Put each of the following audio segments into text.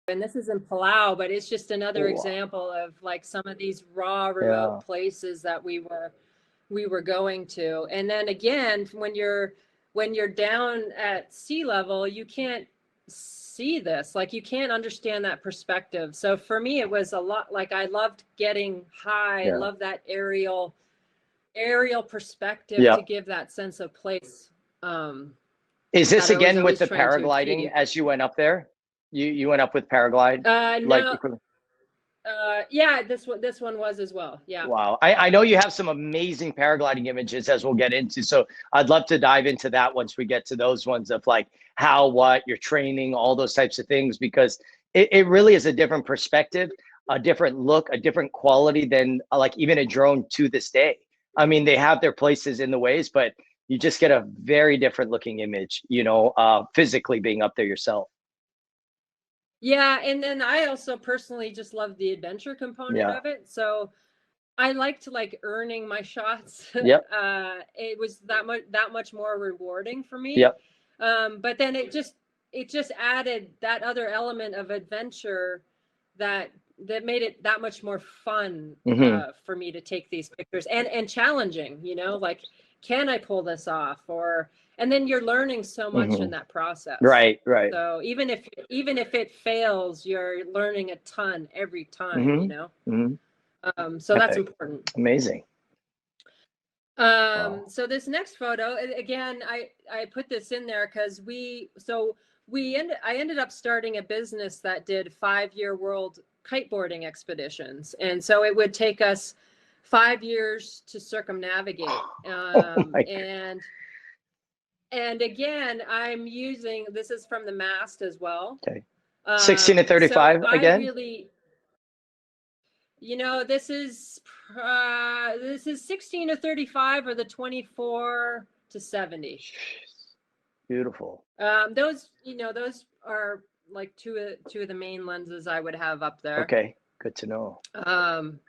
and this is in Palau, but it's just another Wow. example of like some of these raw, remote Yeah. places that we were going to. And then again, when you're down at sea level, you can't see this. Like you can't understand that perspective. So for me, it was a lot like I loved getting high. I Yeah. love that aerial perspective Yeah. to give that sense of place. Um, Is that this I was again with always the trying to paragliding achieve. as you went up there? You went up with paraglide like No, equipment? yeah, this one was as well. Yeah. Wow. I know you have some amazing paragliding images as we'll get into. So I'd love to dive into that once we get to those ones of like how, what, your training, all those types of things, because it really is a different perspective, a different look, a different quality than like even a drone to this day. I mean, they have their places in the ways, but you just get a very different looking image, physically being up there yourself. Yeah, and then I also personally just love the adventure component Yeah. of it. So I liked like earning my shots. Yep. It was that much more rewarding for me. Yep. But then it just added that other element of adventure that that made it that much more fun Hmm. for me to take these pictures and challenging. Like can I pull this off? Or and then you're learning so much in Hmm. that process. Right. Right. So even if it fails, you're learning a ton every time. Hmm. Hmm. So that's Epic. important. Amazing. Wow. So this next photo, again, I put this in there because I ended up starting a business that did 5-year world kiteboarding expeditions, and so it would take us 5 years to circumnavigate. Oh my God. And again, I'm using this is from the mast as well. Okay. 16 to So 35 I again? really, this is 16 to 35 or the 24 to 70. Jeez. Beautiful. Those are like two of the main lenses I would have up there. Okay. Good to know. Um,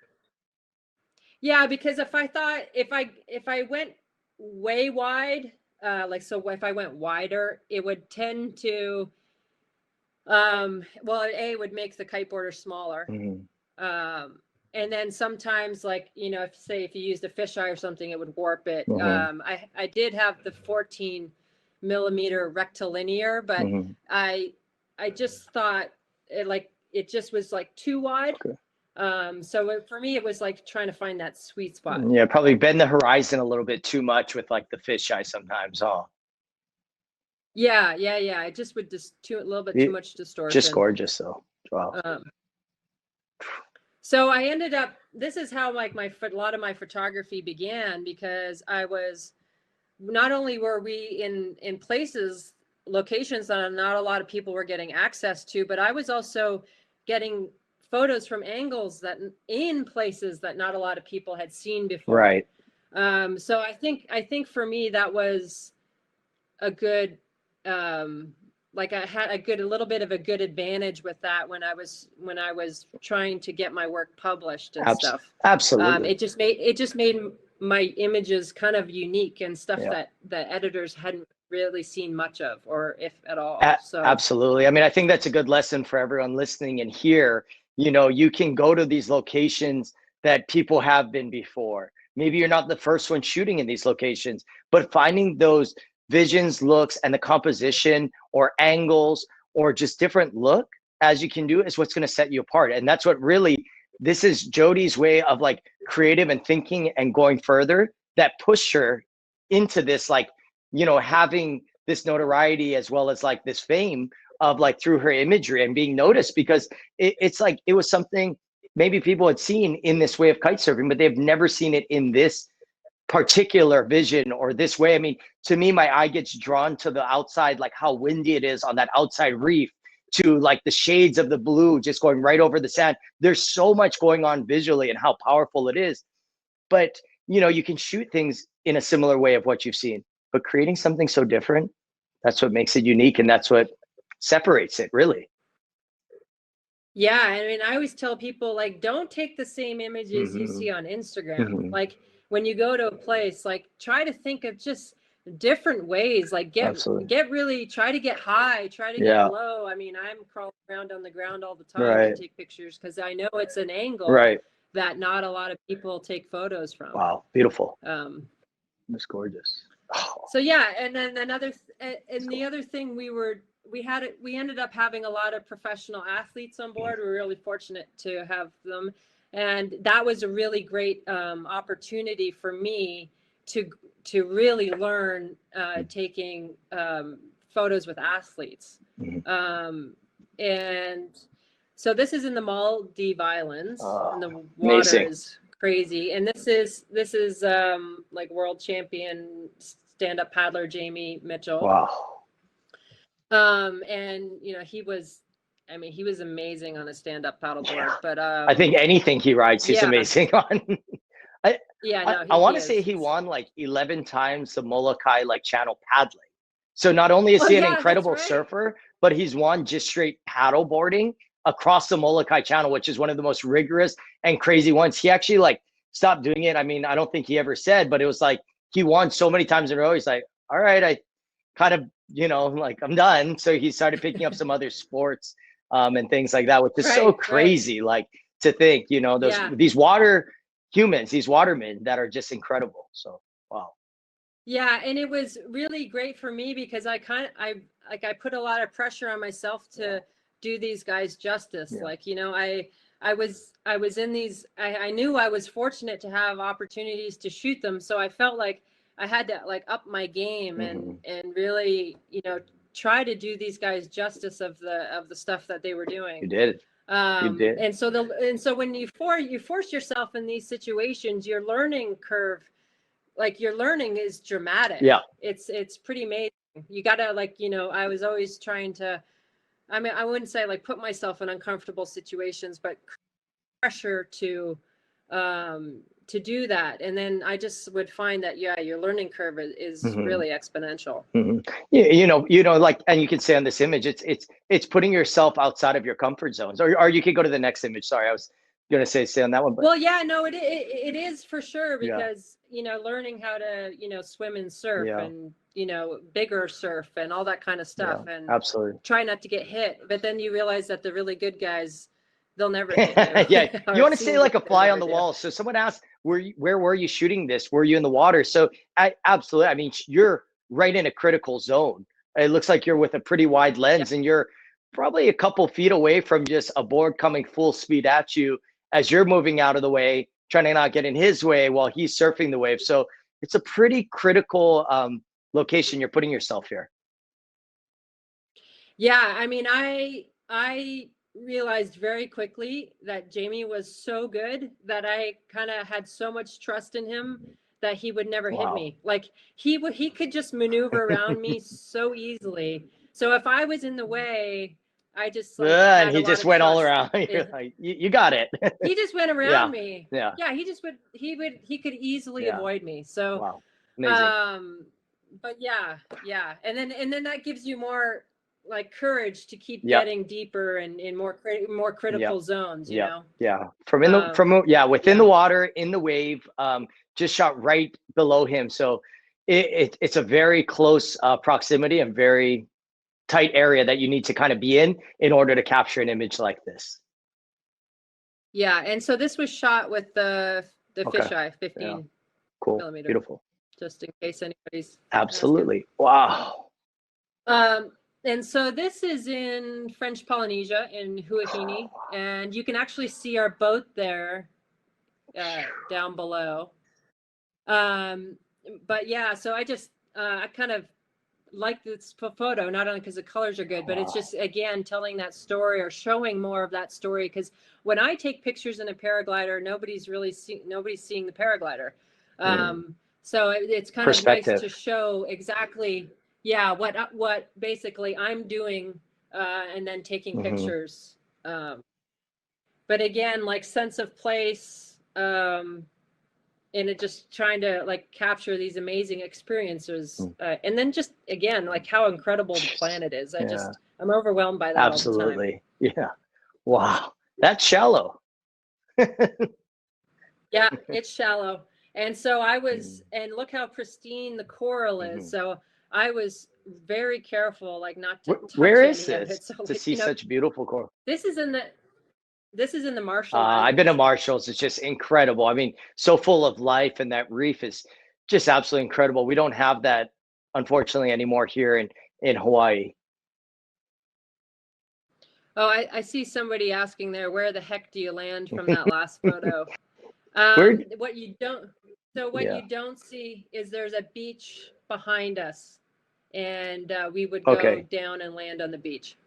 yeah, because if I went way wide, if I went wider, it would tend to, well, it would make the kiteboarder smaller. Hmm. Um, and then sometimes, like, if you used a fisheye or something, it would warp it. Hmm. I did have the 14 millimeter rectilinear, but Hmm. I I just thought it just was like too wide. Okay. So for me, it was like trying to find that sweet spot. Yeah, probably bend the horizon a little bit too much with like the fisheye sometimes, huh? Yeah, yeah, yeah. It just would just a little bit too It- much just distortion. gorgeous though. Wow. Um, so I ended up. This is how like a lot of my photography began, because I was not only were we in locations that not a lot of people were getting access to, but I was also getting photos from angles that in places that not a lot of people had seen before. Right. So I think for me that was a good, like I had a little bit of a good advantage with that when I was trying to get my work published and Abs- stuff. Absolutely. It just made my images kind of unique and stuff Yeah. that the editors hadn't really seen much of, or if at all. So Absolutely. I mean, I think that's a good lesson for everyone listening and here. You can go to these locations that people have been before. Maybe you're not the first one shooting in these locations, but finding those visions, looks, and the composition or angles or just different look as you can do is what's going to set you apart. And that's what really, this is Jody's way of like creative and thinking and going further that pushed her into this, like, having this notoriety as well as like this fame of like through her imagery and being noticed because it's like it was something maybe people had seen in this way of kite surfing, but they've never seen it in this particular vision or this way. I mean, to me, my eye gets drawn to the outside, like how windy it is on that outside reef, to like the shades of the blue just going right over the sand. There's so much going on visually and how powerful it is. But you can shoot things in a similar way of what you've seen, but creating something so different, that's what makes it unique, and that's what separates it really. yeah, I mean, I always tell people, like, don't take the same images you Hmm. see on Instagram. Hmm. Like when you go to a place, like try to think of just different ways, like Absolutely. get really, try to get high, try to get Yeah. low. I mean, I'm crawling around on the ground all the time Right. to take pictures because I know it's an angle Right. that not a lot of people take photos from. Wow. Beautiful. It's gorgeous. So yeah, and then the other thing we ended up having a lot of professional athletes on board. We were really fortunate to have them, and that was a really great opportunity for me to really learn taking photos with athletes. And so this is in the Maldives Islands, and the water amazing. is crazy. And this is like world champion stand-up paddler Jamie Mitchell. Wow. And you know, he was amazing on a stand-up paddleboard. But I think anything he rides, he's amazing on. I want to say he won like 11 times the Molokai like channel paddling. So not only is he an incredible surfer, but he's won just straight paddleboarding across the Molokai channel, which is one of the most rigorous and crazy ones. He actually like stopped doing it. I mean, I don't think he ever said, but it was like he won so many times in a row. He's like, all right, I kind of, you know, like I'm done. So he started picking up some other sports and things like that, which is so crazy. Like to think, you know, these water humans, these watermen that are just incredible. So wow. Yeah, and it was really great for me because I put a lot of pressure on myself to do these guys justice. Like, you know, I was in these, I knew I was fortunate to have opportunities to shoot them. So I felt like I had to like up my game and really, you know, try to do these guys justice of the stuff that they were doing. You did. You did. And so when you force yourself in these situations, your learning curve, like your learning is dramatic. Yeah. It's pretty amazing. You gotta, like, you know, I was always trying to, I mean, I wouldn't say like put myself in uncomfortable situations, but pressure to do that. And then I just would find that, your learning curve is really exponential. You know, like, and you can say on this image, it's putting yourself outside of your comfort zones, or you could go to the next image. Sorry, I was going to say on that one. But. Well, yeah, no, it is for sure, because, you know, learning how to, you know, swim and surf and, you know, bigger surf and all that kind of stuff. And absolutely try not to get hit. But then you realize that the really good guys, they'll never hit you. You want to stay like a fly on the wall. So someone asked, where were you shooting this? Were you in the water? So absolutely. I mean, you're right in a critical zone. It looks like you're with a pretty wide lens and you're probably a couple feet away from just a board coming full speed at you as you're moving out of the way, trying to not get in his way while he's surfing the wave. So it's a pretty critical location you're putting yourself here. Yeah, I mean, I realized very quickly that Jamie was so good that I kind of had so much trust in him that he would never hit me. Like he could just maneuver around me so easily. So if I was in the way, I just like and he just went all around. You're like, you got it. He just went around me. Yeah. He could easily avoid me. So amazing. But yeah. And then that gives you more like courage to keep getting deeper and in more critical zones, you know? Yeah. Within the water, in the wave, just shot right below him. So it's a very close proximity and very tight area that you need to kind of be in order to capture an image like this. Yeah, and so this was shot with the fisheye 15 millimeter. Beautiful. Just in case anybody's absolutely asking. Wow. And so this is in French Polynesia in Huahine, and you can actually see our boat there down below. But yeah, so I just I kind of like this photo, not only because the colors are good, but it's just, again, telling that story or showing more of that story. Because when I take pictures in a paraglider, nobody's seeing the paraglider. So it's kind of nice to show exactly, what basically I'm doing, and then taking pictures. But again, like sense of place, and it just trying to like capture these amazing experiences, and then just again, like how incredible the planet is. I'm overwhelmed by that. Absolutely. All the time. Yeah. Wow. That's shallow. Yeah, it's shallow. And so I was, and look how pristine the coral is. So I was very careful, like not to touch Where any is of it. this So to like, see such beautiful coral? this is in the Marshall I've been to Islands. Marshalls. It's just incredible. I mean, so full of life, and that reef is just absolutely incredible. We don't have that, unfortunately, anymore here in Hawaii. Oh, I see somebody asking there, where the heck do you land from that last photo? Where? What you don't, so what Yeah. you don't see is there's a beach behind us, and we would go Okay. down and land on the beach.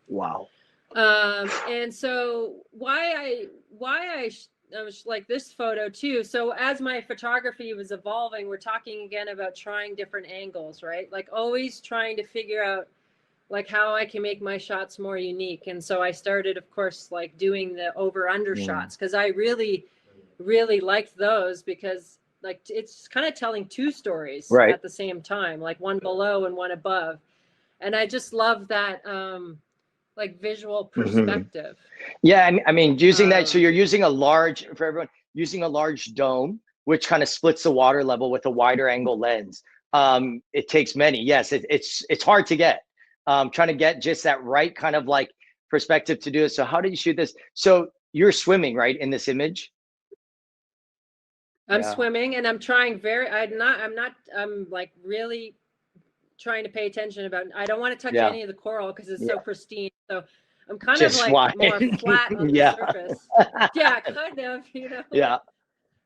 Wow. And so why I was like this photo too. So as my photography was evolving, we're talking again about trying different angles, right? Like always trying to figure out like how I can make my shots more unique. And so I started, of course, like doing the over under shots, because I really liked those, because like it's kind of telling two stories Right. at the same time, like one below and one above. And I just love that like visual perspective. Yeah, I mean, using that, so you're using a large, for everyone, using a large dome, which kind of splits the water level with a wider angle lens. It takes many. Yes, it's hard to get. Trying to get just that right kind of like perspective to do it. So how did you shoot this? So you're swimming, right, in this image? I'm Yeah. swimming, and I'm trying I'm like really trying to pay attention about, I don't want to touch any of the coral because it's so pristine. So I'm kind Just of like wide. more flat on the surface. Yeah, kind of, Yeah.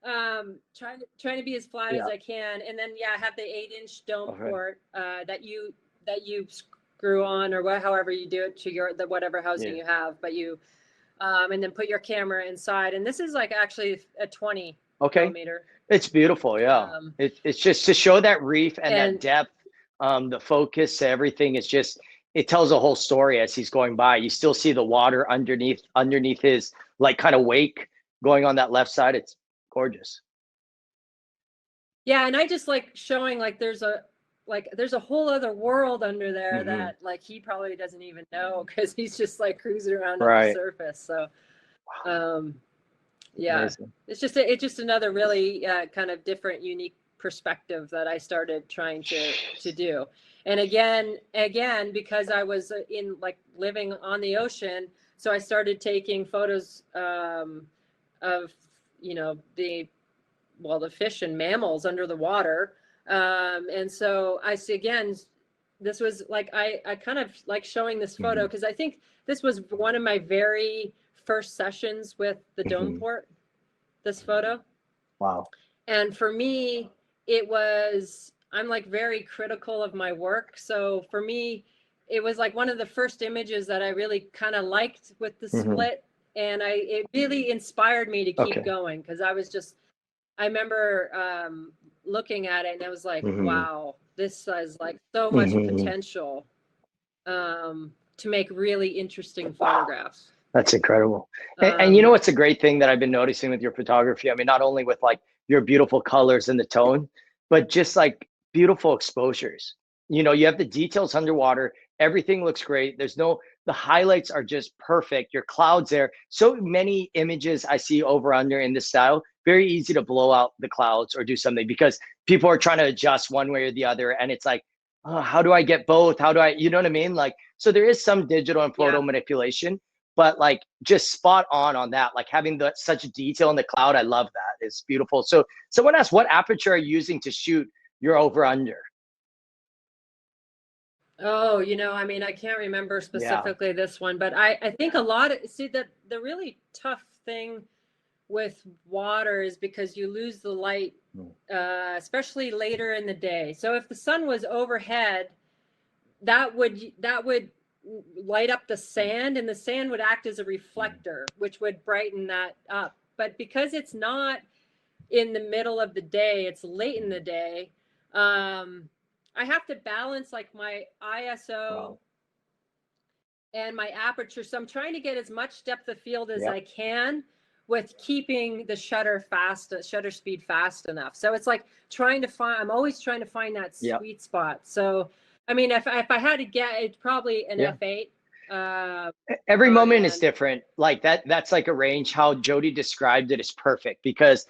Trying to be as flat as I can. And then I have the 8-inch dome port that you screw on, or however you do it to the whatever housing you have, but you and then put your camera inside. And this is like actually a 20 millimeter. It's beautiful. Yeah. It's just to show that reef and that depth, the focus, everything is just, it tells a whole story as he's going by. You still see the water underneath his like kind of wake going on that left side. It's gorgeous. Yeah, and I just like showing like there's a whole other world under there that like he probably doesn't even know, because he's just like cruising around on the surface. So yeah, amazing. It's just another really kind of different, unique perspective that I started trying to do. And again, because I was in like living on the ocean, so I started taking photos of the fish and mammals under the water. And so I see, again, this was like, I kind of like showing this photo because I think this was one of my very first sessions with the dome port, this photo. Wow. And for me, I'm like very critical of my work. So for me, it was like one of the first images that I really kind of liked with the split. And it really inspired me to keep going, because I remember looking at it and I was like, wow, this has like so much potential to make really interesting photographs. That's incredible. And you know what's a great thing that I've been noticing with your photography? I mean, not only with like your beautiful colors and the tone, but just like beautiful exposures. You have the details underwater. Everything looks great. The highlights are just perfect. Your clouds there. So many images I see over under in this style. Very easy to blow out the clouds or do something, because people are trying to adjust one way or the other. And it's like, oh, how do I get both? How do I, you know what I mean? Like, so there is some digital and photo manipulation, but like just spot on that, like having such detail in the cloud. I love that. It's beautiful. So someone asked, what aperture are you using to shoot your over under? Oh, I mean, I can't remember specifically this one, but I think the really tough thing with water is because you lose the light, especially later in the day. So if the sun was overhead, that would light up the sand, and the sand would act as a reflector, which would brighten that up. But because it's not in the middle of the day, it's late in the day, I have to balance like my ISO and my aperture. So I'm trying to get as much depth of field as I can with keeping the shutter speed fast enough. So it's like I'm always trying to find that sweet spot. So, I mean, if I had to get, it's probably an f8. Every Oh, moment is man. different. Like that's like a range. How Jody described it is perfect because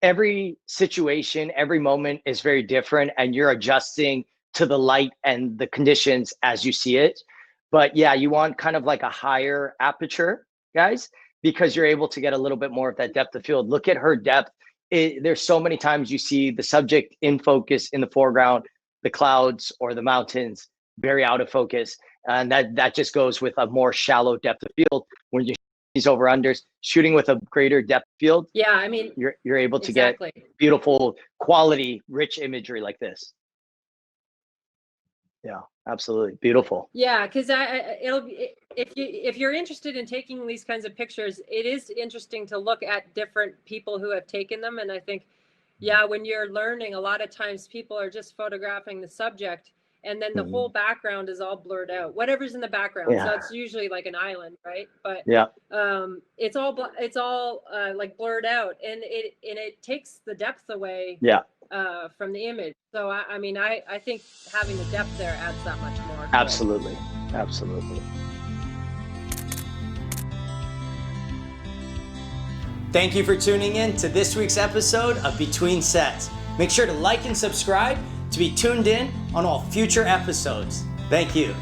every situation, every moment is very different and you're adjusting to the light and the conditions as you see it. But yeah, you want kind of like a higher aperture, guys, because you're able to get a little bit more of that depth of field. Look at her depth. There's so many times you see the subject in focus in the foreground, the clouds or the mountains very out of focus. And that just goes with a more shallow depth of field. When you these over unders, shooting with a greater depth field, Yeah, I mean, you're able to get exactly. beautiful, quality, rich imagery like this. Yeah, absolutely beautiful. Yeah, because it'll be, if you're interested in taking these kinds of pictures, it is interesting to look at different people who have taken them. And I think, yeah, when you're learning, a lot of times people are just photographing the subject, and then the whole background is all blurred out. Whatever's in the background, so it's usually like an island, right? But yeah, it's all like blurred out, and it takes the depth away. Yeah. From the image. So I mean, I think having the depth there adds that much more. Absolutely. Absolutely. Thank you for tuning in to this week's episode of Between Sets. Make sure to like and subscribe to be tuned in on all future episodes. Thank you.